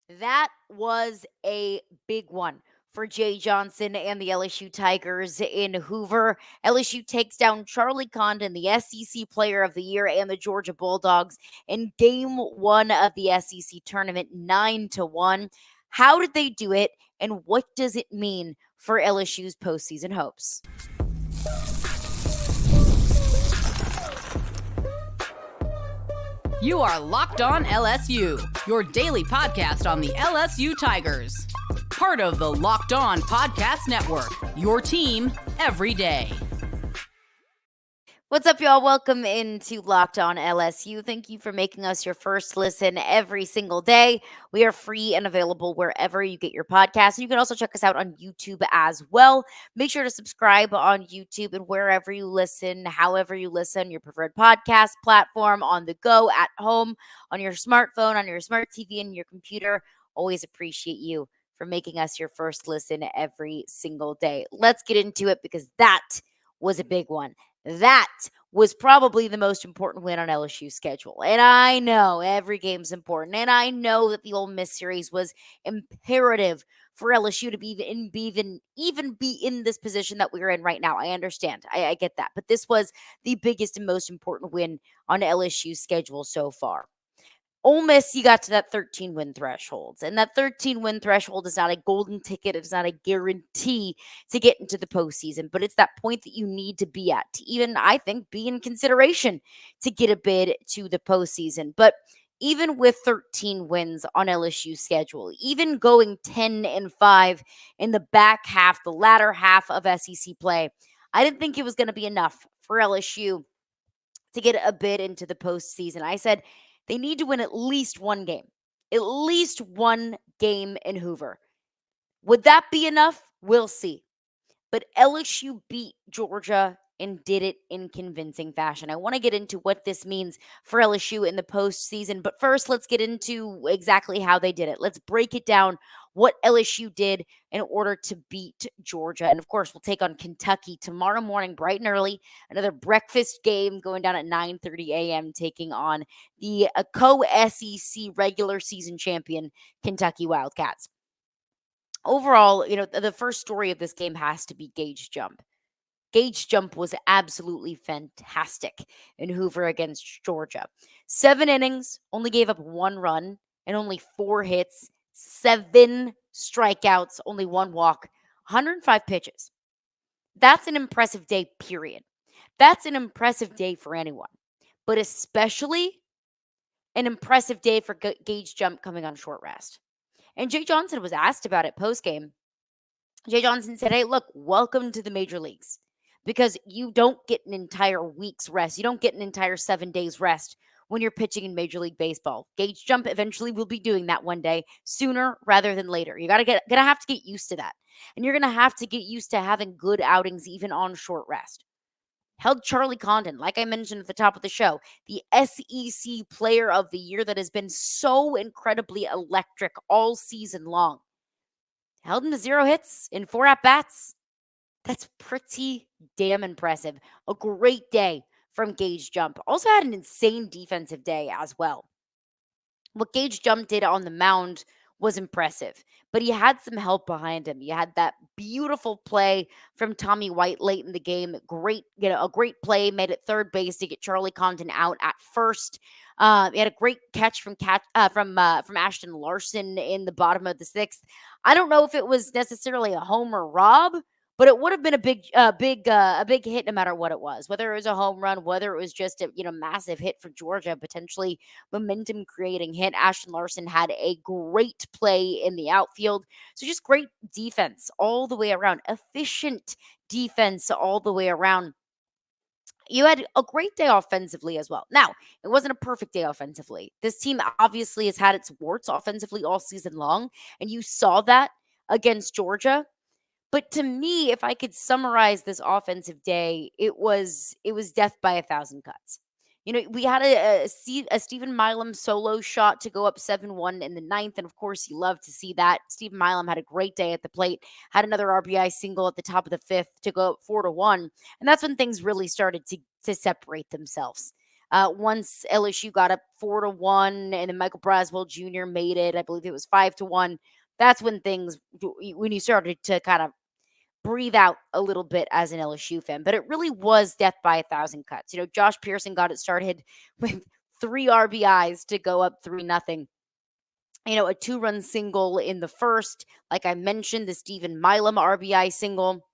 That was a big one for Jay Johnson and the LSU Tigers in Hoover. LSU takes down Charlie Condon, the SEC Player of the Year, and the Georgia Bulldogs in Game 1 of the SEC Tournament, 9-1. How did they do it, and what does it mean for LSU's postseason hopes? You are Locked On LSU, your daily podcast on the LSU Tigers. Part of the Locked On Podcast Network, your team every day. What's up, y'all? Welcome into Locked On LSU. Thank you for making us your first listen every single day. We are free and available wherever you get your podcasts. And you can also check us out on YouTube as well. Make sure to subscribe on YouTube and wherever you listen, however you listen, your preferred podcast platform, on the go, at home, on your smartphone, on your smart TV, and your computer. Always appreciate you for making us your first listen every single day. Let's get into it because that was a big one. That was probably the most important win on LSU's schedule. And I know every game's important. And I know that the Ole Miss series was imperative for LSU to even be in this position that we're in right now. I understand. I get that. But this was the biggest and most important win on LSU's schedule so far. Ole Miss, you got to that 13-win threshold. And that 13-win threshold is not a golden ticket. It's not a guarantee to get into the postseason. But it's that point that you need to be at to even, I think, be in consideration to get a bid to the postseason. But even with 13 wins on LSU's schedule, even going 10-5 in the back half, the latter half of SEC play, I didn't think it was going to be enough for LSU to get a bid into the postseason. I said, they need to win at least one game in Hoover. Would that be enough? We'll see. But LSU beat Georgia and did it in convincing fashion. I want to get into what this means for LSU in the postseason. But first, let's get into exactly how they did it. Let's break it down what LSU did in order to beat Georgia. And of course, we'll take on Kentucky tomorrow morning, bright and early. Another breakfast game going down at 9:30 a.m., taking on the co-SEC regular season champion, Kentucky Wildcats. Overall, the first story of this game has to be Gage Jump. Gage Jump was absolutely fantastic in Hoover against Georgia. 7 innings, only gave up 1 run and only 4 hits, 7 strikeouts, only 1 walk, 105 pitches. That's an impressive day, period. That's an impressive day for anyone, but especially an impressive day for Gage Jump coming on short rest. And Jay Johnson was asked about it post-game. Jay Johnson said, hey, look, welcome to the major leagues, because you don't get an entire week's rest. You don't get an entire 7 days rest when you're pitching in Major League Baseball. Gage Jump eventually will be doing that one day, sooner rather than later. You're gonna have to get used to that. And you're gonna have to get used to having good outings even on short rest. Held Charlie Condon, like I mentioned at the top of the show, the SEC Player of the Year that has been so incredibly electric all season long. Held him to 0 hits in 4 at-bats. That's pretty damn impressive. A great day from Gage Jump. Also had an insane defensive day as well. What Gage Jump did on the mound was impressive, but he had some help behind him. You had that beautiful play from Tommy White late in the game. A great play made at third base to get Charlie Condon out at first. He had a great catch from Ashton Larson in the bottom of the 6th. I don't know if it was necessarily a homer rob, but it would have been a big hit no matter what it was. Whether it was a home run, whether it was just a massive hit for Georgia, potentially momentum creating hit. Ashton Larson had a great play in the outfield. So just great defense all the way around. Efficient defense all the way around. You had a great day offensively as well. Now, it wasn't a perfect day offensively. This team obviously has had its warts offensively all season long, and you saw that against Georgia. But to me, if I could summarize this offensive day, it was death by 1,000 cuts. We had a Stephen Milam solo shot to go up 7-1 in the 9th, and of course, you love to see that. Stephen Milam had a great day at the plate, had another RBI single at the top of the 5th to go up 4-1, and that's when things really started to separate themselves. Once LSU got up 4-1, and then Michael Braswell Jr. made it, I believe it was 5-1. That's when when you started to kind of breathe out a little bit as an LSU fan. But it really was death by 1,000 cuts. Josh Pearson got it started with 3 RBIs to go up 3-0. A 2-run single in the first. Like I mentioned, the Stephen Milam RBI single.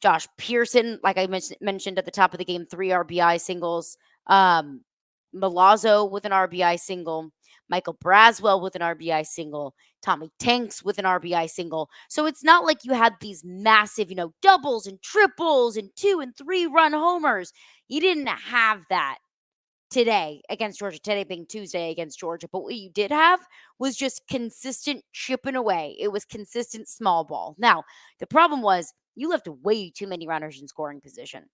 Josh Pearson, like I mentioned at the top of the game, 3 RBI singles. Milazzo with an RBI single. Michael Braswell with an RBI single. Tommy Tanks with an RBI single. So it's not like you had these massive, doubles and triples and 2 and 3 run homers. You didn't have that today against Georgia, today being Tuesday against Georgia. But what you did have was just consistent chipping away. It was consistent small ball. Now, the problem was you left way too many runners in scoring position.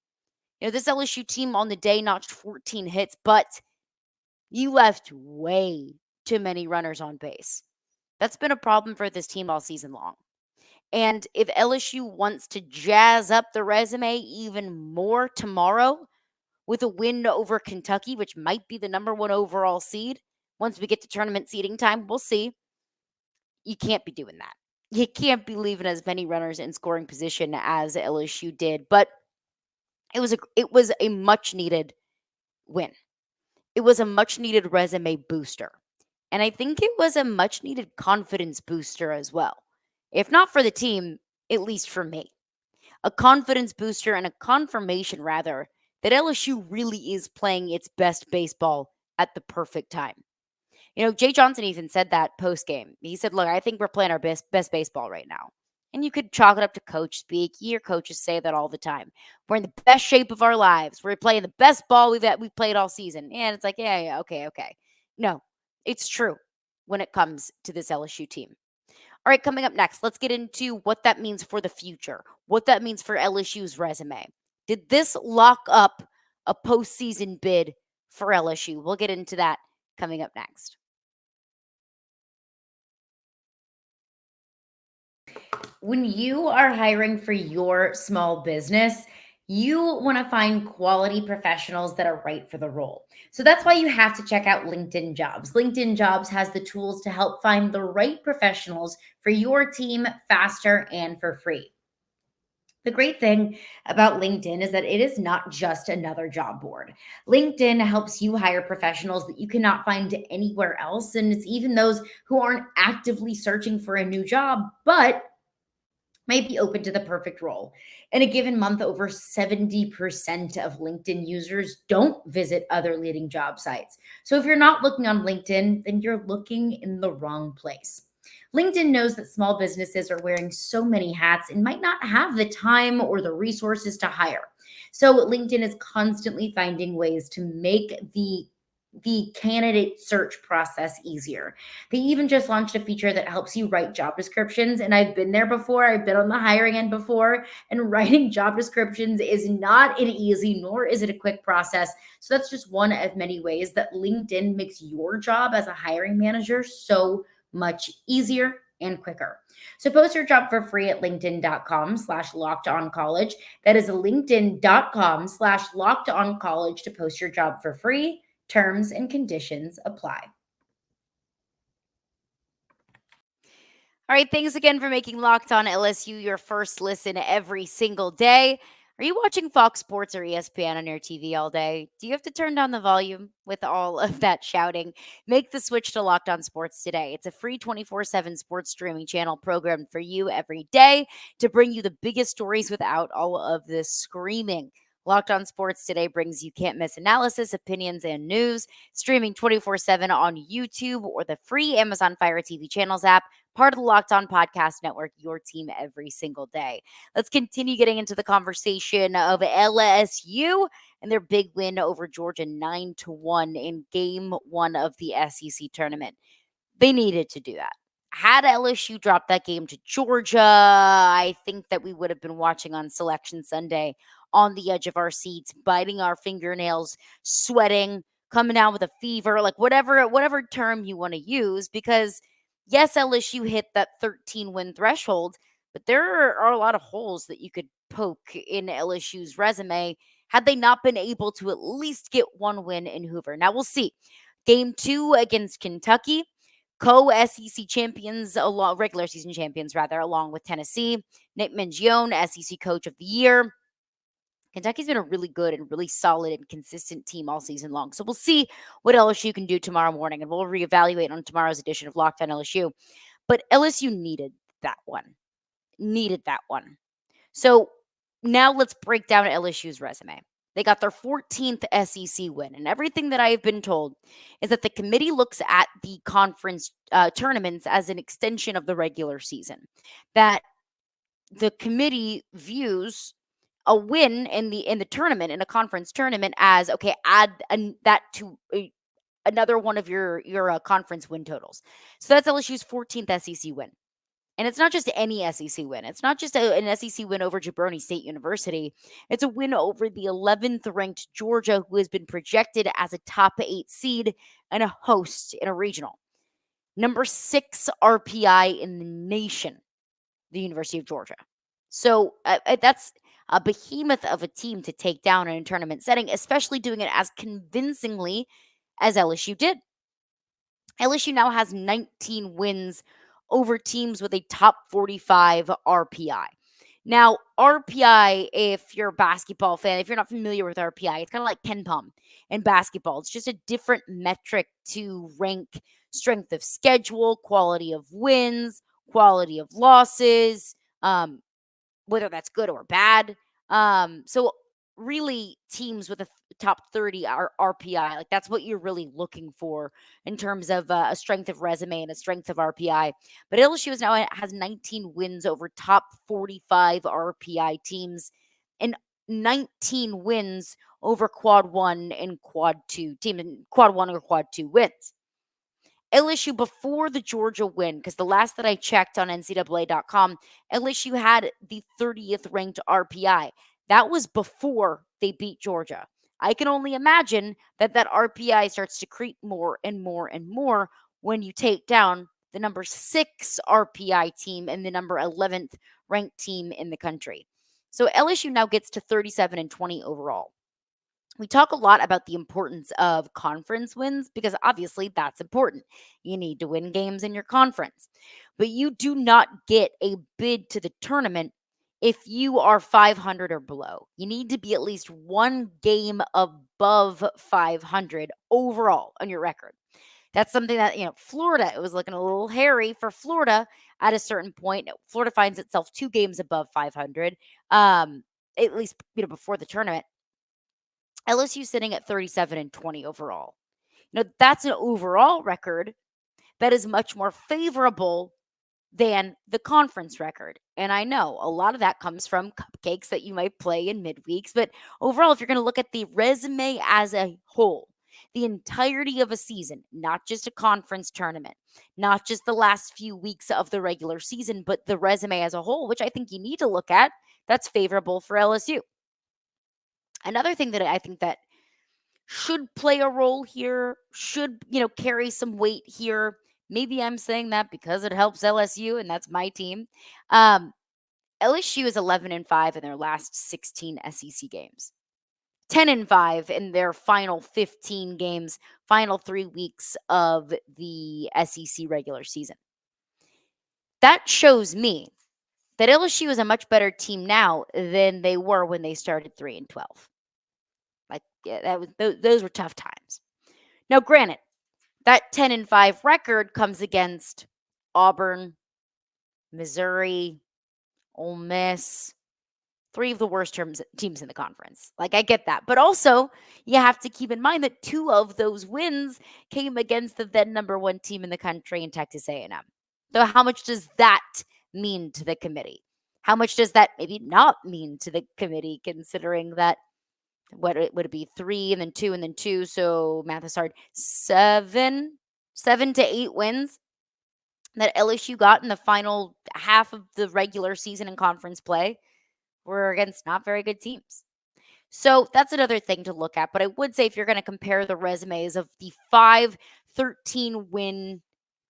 This LSU team on the day notched 14 hits, but you left way too many runners on base. That's been a problem for this team all season long. And if LSU wants to jazz up the resume even more tomorrow with a win over Kentucky, which might be the number 1 overall seed, once we get to tournament seeding time, we'll see. You can't be doing that. You can't be leaving as many runners in scoring position as LSU did. But it was a much needed win. It was a much needed resume booster. And I think it was a much needed confidence booster as well. If not for the team, at least for me. A confidence booster and a confirmation, rather, that LSU really is playing its best baseball at the perfect time. Jay Johnson even said that post game. He said, "Look, I think we're playing our best baseball right now." And you could chalk it up to coach speak. Your coaches say that all the time. We're in the best shape of our lives. We're playing the best ball we've played all season. And it's like, yeah, okay. No, it's true when it comes to this LSU team. All right, coming up next, let's get into what that means for the future, what that means for LSU's resume. Did this lock up a postseason bid for LSU? We'll get into that coming up next. When you are hiring for your small business, you want to find quality professionals that are right for the role. So that's why you have to check out LinkedIn Jobs. LinkedIn Jobs has the tools to help find the right professionals for your team faster and for free. The great thing about LinkedIn is that it is not just another job board. LinkedIn helps you hire professionals that you cannot find anywhere else. And it's even those who aren't actively searching for a new job, but might be open to the perfect role. In a given month, over 70% of LinkedIn users don't visit other leading job sites. So if you're not looking on LinkedIn, then you're looking in the wrong place. LinkedIn knows that small businesses are wearing so many hats and might not have the time or the resources to hire. So LinkedIn is constantly finding ways to make the candidate search process easier. They even just launched a feature that helps you write job descriptions. And I've been there before. I've been on the hiring end before. And writing job descriptions is not an easy, nor is it a quick process. So that's just one of many ways that LinkedIn makes your job as a hiring manager so much easier and quicker. So post your job for free at linkedin.com/lockedoncollege. That is linkedin.com/lockedoncollege to post your job for free. Terms and conditions apply. All right, thanks again for making Locked On LSU your first listen every single day. Are you watching Fox Sports or ESPN on your TV all day? Do you have to turn down the volume with all of that shouting? Make the switch to Locked On Sports today. It's a free 24/7 sports streaming channel programmed for you every day to bring you the biggest stories without all of this screaming. Locked On Sports Today brings you can't miss analysis, opinions, and news, streaming 24/7 on YouTube or the free Amazon Fire TV channels app, part of the Locked On Podcast Network, your team every single day. Let's continue getting into the conversation of LSU and their big win over Georgia 9-1 in game 1 of the SEC tournament. They needed to do that. Had LSU dropped that game to Georgia, I think that we would have been watching on Selection Sunday on the edge of our seats, biting our fingernails, sweating, coming down with a fever, like whatever term you want to use, because yes, LSU hit that 13-win threshold, but there are a lot of holes that you could poke in LSU's resume. had they not been able to at least get one win in Hoover. Now we'll see. Game 2 against Kentucky, co-SEC champions, regular season champions rather, along with Tennessee. Nick Mingione, SEC Coach of the Year. Kentucky's been a really good and really solid and consistent team all season long. So we'll see what LSU can do tomorrow morning, and we'll reevaluate on tomorrow's edition of Locked On LSU. But LSU needed that one. So now let's break down LSU's resume. They got their 14th SEC win, and everything that I have been told is that the committee looks at the conference tournaments as an extension of the regular season. That the committee views a win in the tournament, in a conference tournament, as okay, add that to another one of your conference win totals. So that's LSU's 14th SEC win. And it's not just any SEC win. It's not just an SEC win over Jabroni State University. It's a win over the 11th ranked Georgia, who has been projected as a top 8 seed and a host in a regional. Number 6 RPI in the nation, the University of Georgia. So that's a behemoth of a team to take down in a tournament setting, especially doing it as convincingly as LSU did. LSU now has 19 wins over teams with a top 45 RPI. Now, RPI, if you're a basketball fan, if you're not familiar with RPI, it's kind of like KenPom in basketball. It's just a different metric to rank strength of schedule, quality of wins, quality of losses, whether that's good or bad. So really teams with a top 30 RPI, like that's what you're really looking for in terms of a strength of resume and a strength of RPI. But LSU now has 19 wins over top 45 RPI teams and 19 wins over quad 1 and quad 2 teams, and quad 1 or quad 2 wins. LSU before the Georgia win, because the last that I checked on NCAA.com, LSU had the 30th ranked RPI. That was before they beat Georgia. I can only imagine that RPI starts to creep more and more and more when you take down the number 6 RPI team and the number 11th ranked team in the country. So LSU now gets to 37-20 overall. We talk a lot about the importance of conference wins because obviously that's important. You need to win games in your conference. But you do not get a bid to the tournament if you are 500 or below. You need to be at least one game above 500 overall on your record. That's something that, Florida, it was looking a little hairy for Florida at a certain point. Florida finds itself 2 games above 500, at least, before the tournament. LSU sitting at 37-20 overall. That's an overall record that is much more favorable than the conference record. And I know a lot of that comes from cupcakes that you might play in midweeks. But overall, if you're going to look at the resume as a whole, the entirety of a season, not just a conference tournament, not just the last few weeks of the regular season, but the resume as a whole, which I think you need to look at, that's favorable for LSU. Another thing that I think that should play a role here, should, carry some weight here. Maybe I'm saying that because it helps LSU and that's my team. LSU is 11-5 in their last 16 SEC games. 10-5 in their final 15 games, final 3 weeks of the SEC regular season. That shows me that LSU is a much better team now than they were when they started 3-12. Those were tough times. Now, granted, that 10-5 record comes against Auburn, Missouri, Ole Miss, 3 of the worst teams in the conference. I get that. But also, you have to keep in mind that 2 of those wins came against the then number 1 team in the country in Texas A&M. So how much does that mean to the committee? How much does that maybe not mean to the committee, considering that what would it be? 3 and then 2 and then 2. So math is hard. 7 to 8 wins that LSU got in the final half of the regular season in conference play were against not very good teams. So that's another thing to look at. But I would say if you're going to compare the resumes of the 5 13-win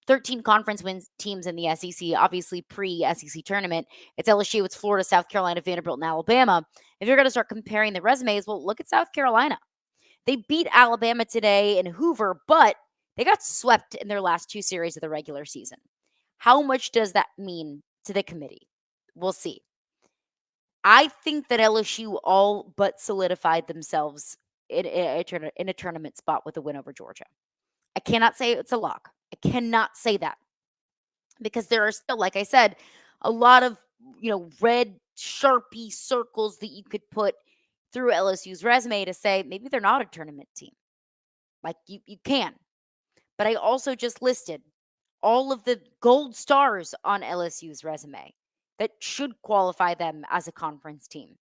13 conference wins teams in the SEC, obviously pre-SEC tournament. It's LSU, it's Florida, South Carolina, Vanderbilt, and Alabama. If you're going to start comparing the resumes, well, look at South Carolina. They beat Alabama today in Hoover, but they got swept in their last 2 series of the regular season. How much does that mean to the committee? We'll see. I think that LSU all but solidified themselves in a tournament spot with a win over Georgia. I cannot say it's a lock. I cannot say that because there are still, like I said, a lot of, red Sharpie circles that you could put through LSU's resume to say maybe they're not a tournament team. Like you can. But I also just listed all of the gold stars on LSU's resume that should qualify them as a conference team.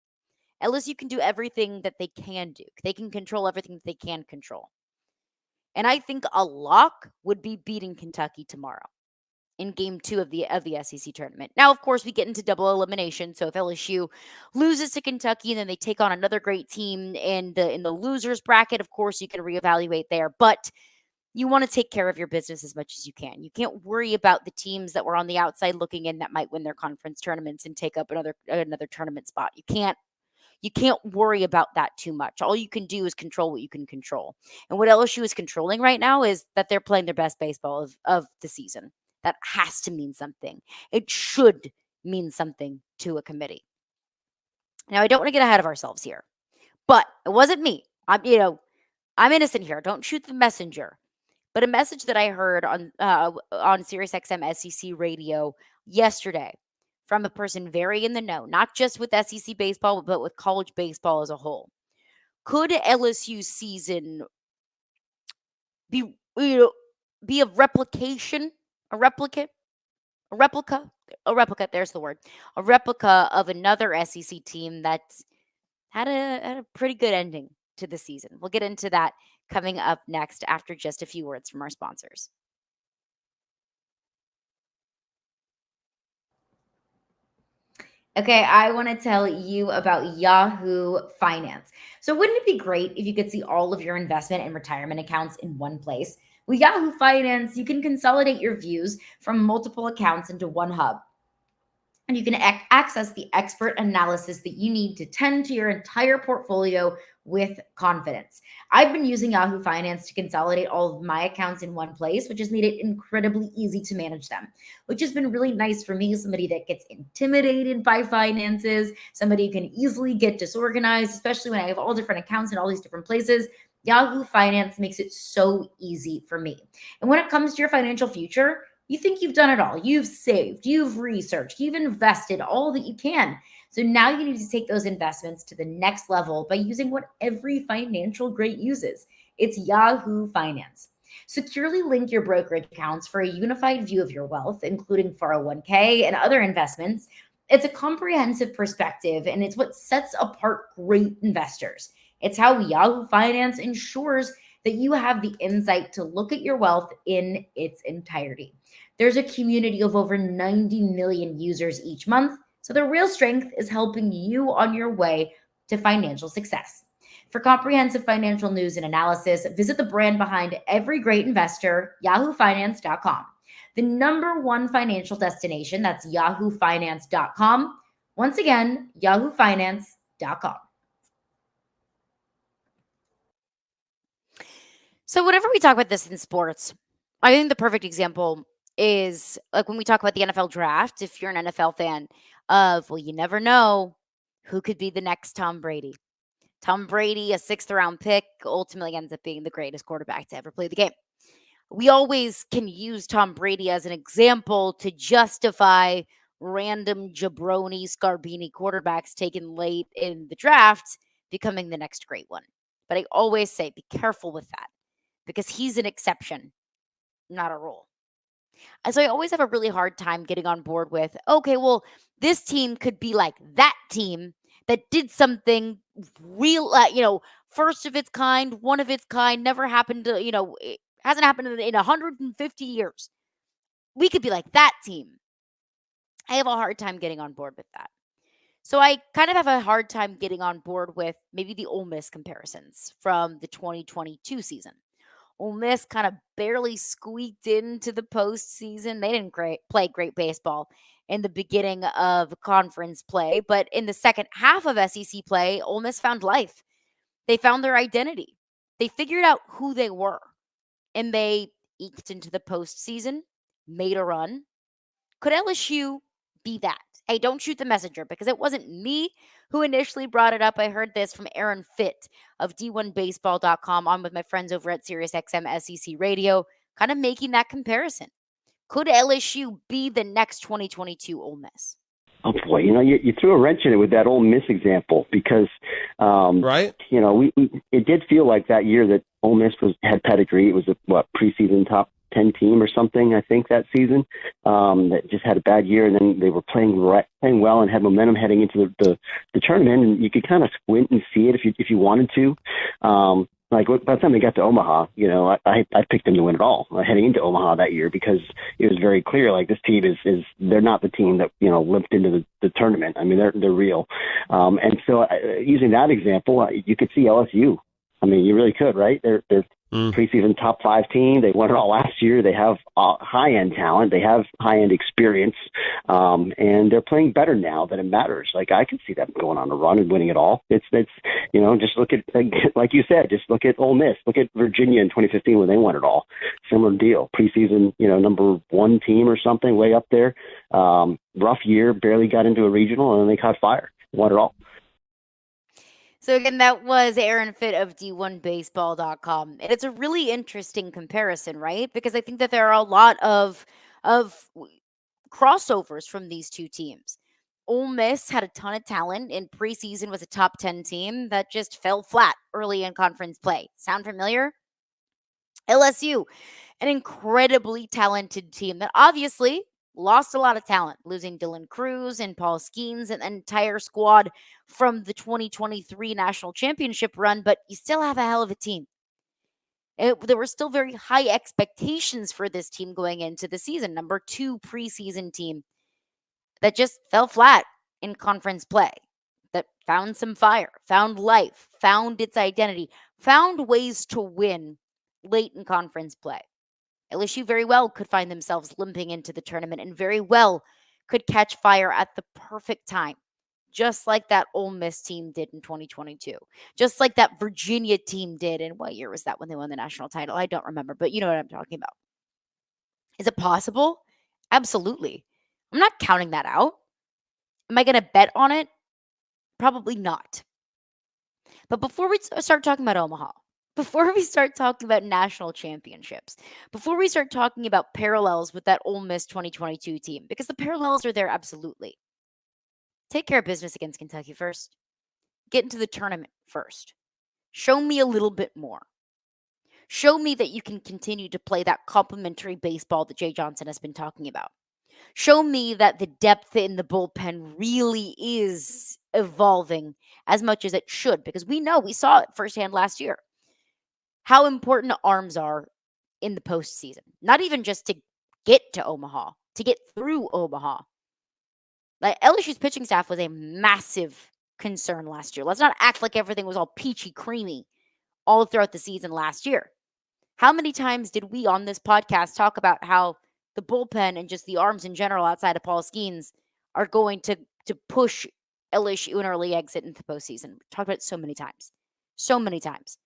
LSU can do everything that they can do. They can control everything that they can control. And I think a lock would be beating Kentucky tomorrow in game 2 of the SEC tournament. Now, of course, we get into double elimination. So if LSU loses to Kentucky and then they take on another great team in the losers bracket, of course, you can reevaluate there. But you want to take care of your business as much as you can. You can't worry about the teams that were on the outside looking in that might win their conference tournaments and take up another tournament spot. You can't worry about that too much. All you can do is control what you can control. And what LSU is controlling right now is that they're playing their best baseball of the season. That has to mean something. It should mean something to a committee. Now, I don't want to get ahead of ourselves here, but it wasn't me. I'm innocent here. Don't shoot the messenger. But a message that I heard on SiriusXM SEC radio yesterday from a person very in the know, not just with SEC baseball, but with college baseball as a whole. Could LSU's season be a replication, a replica, there's the word, a replica of another SEC team that's had a pretty good ending to the season? We'll get into that coming up next after just a few words from our sponsors. Okay, I want to tell you about Yahoo Finance. So wouldn't it be great if you could see all of your investment and retirement accounts in one place? With Yahoo Finance, you can consolidate your views from multiple accounts into one hub. And you can access the expert analysis that you need to tend to your entire portfolio with confidence. I've been using Yahoo Finance to consolidate all of my accounts in one place, which has made it incredibly easy to manage them, which has been really nice for me, somebody that gets intimidated by finances, somebody who can easily get disorganized, especially when I have all different accounts in all these different places. Yahoo Finance makes it so easy for me. And when it comes to your financial future, you think you've done it all. You've saved, you've researched, you've invested all that you can. So now you need to take those investments to the next level by using what every financial great uses. It's Yahoo Finance. Securely link your brokerage accounts for a unified view of your wealth, including 401k and other investments. It's a comprehensive perspective, and it's what sets apart great investors. It's how Yahoo Finance ensures that you have the insight to look at your wealth in its entirety. There's a community of over 90 million users each month, so the real strength is helping you on your way to financial success. For comprehensive financial news and analysis, visit the brand behind every great investor, yahoofinance.com. The number one financial destination, that's yahoofinance.com. Once again, yahoofinance.com. So whenever we talk about this in sports, I think the perfect example is like when we talk about the NFL draft, if you're an NFL fan, well, you never know who could be the next Tom Brady. Tom Brady, a 6th round pick, ultimately ends up being the greatest quarterback to ever play the game. We always can use Tom Brady as an example to justify random jabroni Scarbini quarterbacks taken late in the draft becoming the next great one. But I always say be careful with that because he's an exception, not a rule. And so I always have a really hard time getting on board with, okay, well, this team could be like that team that did something real, first of its kind, one of its kind, never happened to, it hasn't happened in 150 years. We could be like that team. I have a hard time getting on board with that. So I kind of have a hard time getting on board with maybe the Ole Miss comparisons from the 2022 season. Ole Miss kind of barely squeaked into the postseason. They didn't play great baseball in the beginning of conference play, but in the second half of SEC play, Ole Miss found life. They found their identity. They figured out who they were, and they eked into the postseason, made a run. Could LSU be that? Hey, don't shoot the messenger because it wasn't me who initially brought it up. I heard this from Aaron Fitt of D1Baseball.com on with my friends over at SiriusXM SEC Radio, kind of making that comparison. Could LSU be the next 2022 Ole Miss? Oh boy, you threw a wrench in it with that Ole Miss example because, right? It did feel like that year that Ole Miss had pedigree. It was a preseason top 10 team or something, I think, that season. That just had a bad year, and then they were playing well and had momentum heading into the tournament, and you could kind of squint and see it if you wanted to. By the time they got to Omaha, I picked them to win it all heading into Omaha that year because it was very clear, like, this team is they're not the team that, limped into the tournament. I mean, they're real. And so using that example, you could see LSU. I mean, you really could, right? They're preseason top 5 team. They won it all last year. They have high-end talent. They have high-end experience. And they're playing better now that it matters. Like, I can see them going on a run and winning it all. It's just look at, like you said, just look at Ole Miss. Look at Virginia in 2015 when they won it all. Similar deal. Preseason, number 1 team or something, way up there. Rough year, barely got into a regional, and then they caught fire. Won it all. So again, that was Aaron Fitt of D1Baseball.com. And it's a really interesting comparison, right? Because I think that there are a lot of crossovers from these two teams. Ole Miss had a ton of talent in preseason, was a top 10 team that just fell flat early in conference play. Sound familiar? LSU, an incredibly talented team that obviously lost a lot of talent, losing Dylan Cruz and Paul Skeens and an entire squad from the 2023 national championship run, but you still have a hell of a team. There were still very high expectations for this team going into the season. Number 2 preseason team that just fell flat in conference play, that found some fire, found life, found its identity, found ways to win late in conference play. LSU very well could find themselves limping into the tournament and very well could catch fire at the perfect time, just like that Ole Miss team did in 2022, just like that Virginia team did. And what year was that when they won the national title? I don't remember, but you know what I'm talking about. Is it possible? Absolutely. I'm not counting that out. Am I going to bet on it? Probably not. But before we start talking about Omaha, before we start talking about national championships, before we start talking about parallels with that Ole Miss 2022 team, because the parallels are there absolutely. Take care of business against Kentucky first. Get into the tournament first. Show me a little bit more. Show me that you can continue to play that complementary baseball that Jay Johnson has been talking about. Show me that the depth in the bullpen really is evolving as much as it should, because we saw it firsthand last year. How important arms are in the postseason. Not even just to get to Omaha, to get through Omaha. Like, LSU's pitching staff was a massive concern last year. Let's not act like everything was all peachy creamy all throughout the season last year. How many times did we on this podcast talk about how the bullpen and just the arms in general outside of Paul Skeens are going to push LSU an early exit into the postseason? We talked about it so many times. So many times.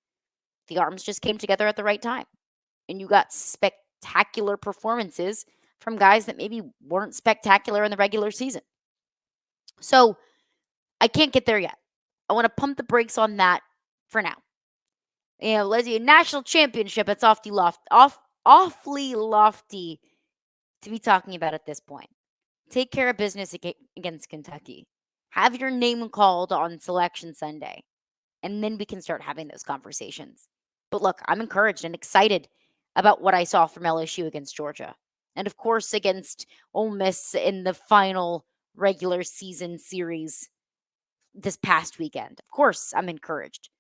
The arms just came together at the right time. And you got spectacular performances from guys that maybe weren't spectacular in the regular season. So I can't get there yet. I want to pump the brakes on that for now. Let's see, national championship. It's awfully lofty to be talking about at this point. Take care of business against Kentucky. Have your name called on Selection Sunday. And then we can start having those conversations. But look, I'm encouraged and excited about what I saw from LSU against Georgia. And of course, against Ole Miss in the final regular season series this past weekend. Of course, I'm encouraged.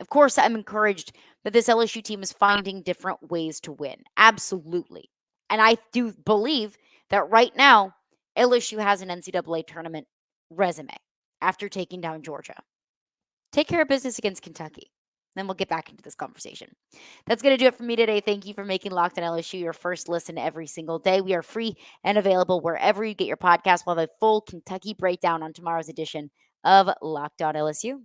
Of course, I'm encouraged that this LSU team is finding different ways to win. Absolutely. And I do believe that right now, LSU has an NCAA tournament resume after taking down Georgia. Take care of business against Kentucky. Then we'll get back into this conversation. That's going to do it for me today. Thank you for making Locked on LSU your first listen every single day. We are free and available wherever you get your podcast. We'll have a full Kentucky breakdown on tomorrow's edition of Locked on LSU.